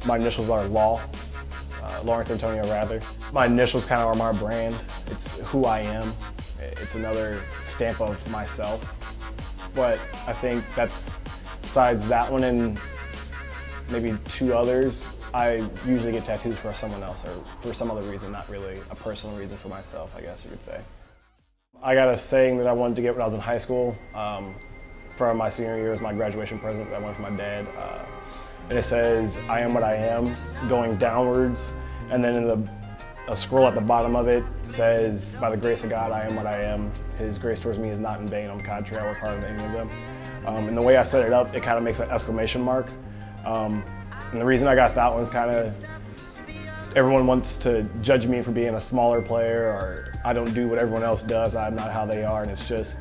My initials are Law, Lawrence Antonio Rather. My initials kind of are my brand. It's who I am. It's another stamp of myself. But I think that's, besides that one and maybe two others, I usually get tattoos for someone else or for some other reason, not really a personal reason for myself, I guess you could say. I got a saying that I wanted to get when I was in high school. For my senior year as my graduation present that I went from my dad. And it says, "I am what I am," going downwards. And then in a scroll at the bottom of it says, "By the grace of God, I am what I am. His grace towards me is not in vain. On the contrary, I work harder than any of them." And the way I set it up, it kind of makes an exclamation mark. And the reason I got that one is kind of, everyone wants to judge me for being a smaller player, or I don't do what everyone else does, I'm not how they are, and it's just,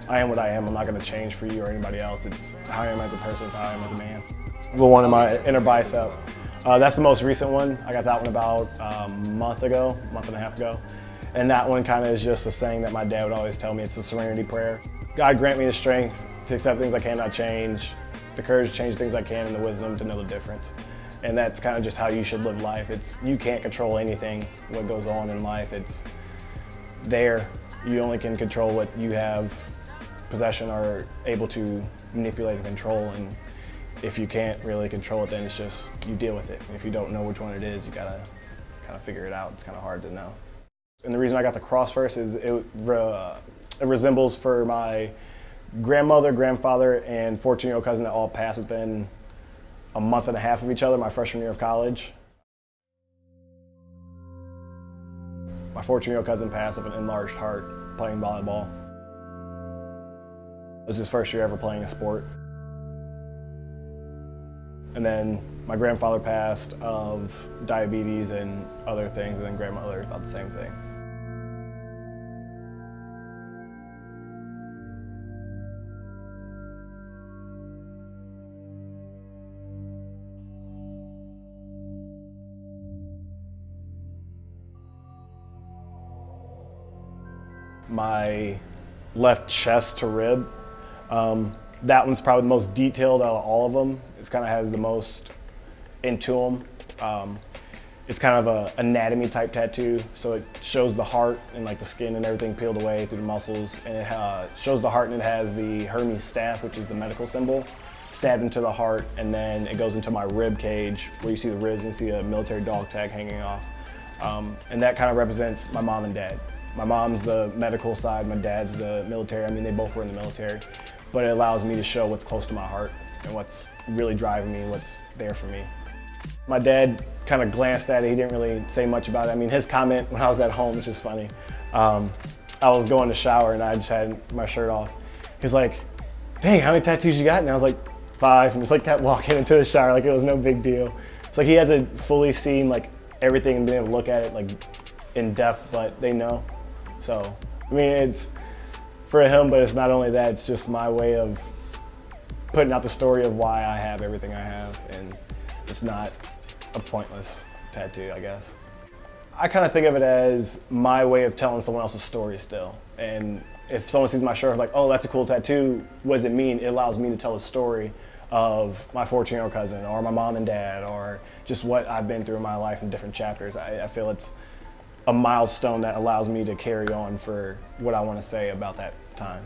I am what I am. I'm not going to change for you or anybody else. It's how I am as a person, it's how I am as a man. The one in my inner bicep. That's the most recent one. I got that one about a month and a half ago. And that one kind of is just a saying that my dad would always tell me. It's a serenity prayer. God grant me the strength to accept things I cannot change, the courage to change things I can, and the wisdom to know the difference. And that's kind of just how you should live life. You can't control anything, what goes on in life. It's there. You only can control what you have possession or able to manipulate and control, and if you can't really control it, then it's just, you deal with it. And if you don't know which one it is, you gotta kind of figure it out. It's kind of hard to know. And the reason I got the cross first is it resembles for my grandmother, grandfather, and 14-year-old cousin that all passed within a month and a half of each other, my freshman year of college. My 14-year-old cousin passed with an enlarged heart playing volleyball. It was his first year ever playing a sport. And then my grandfather passed of diabetes and other things, and then grandmother about the same thing. My left chest to rib. That one's probably the most detailed out of all of them. It kind of has the most into them. It's kind of a anatomy type tattoo, so it shows the heart and like the skin and everything peeled away through the muscles, and it shows the heart, and it has the Hermes staff, which is the medical symbol, stabbed into the heart, and then it goes into my rib cage where you see the ribs and you see a military dog tag hanging off. And that kind of represents my mom and dad. My mom's the medical side, my dad's the military. I mean, they both were in the military. But it allows me to show what's close to my heart and what's really driving me, what's there for me. My dad kind of glanced at it. He didn't really say much about it. I mean, his comment when I was at home, which is funny, I was going to shower and I just had my shirt off. He was like, "Dang, how many tattoos you got?" And I was like, 5, and just like kept walking into the shower like it was no big deal. It's like he hasn't fully seen like everything and been able to look at it like in depth, but they know. So, I mean, it's for him, but it's not only that, it's just my way of putting out the story of why I have everything I have, and it's not a pointless tattoo, I guess. I kind of think of it as my way of telling someone else's story still. And if someone sees my shirt, like, "Oh, that's a cool tattoo," what does it mean? It allows me to tell a story of my 14-year-old cousin, or my mom and dad, or just what I've been through in my life in different chapters. I feel it's a milestone that allows me to carry on for what I want to say about that time.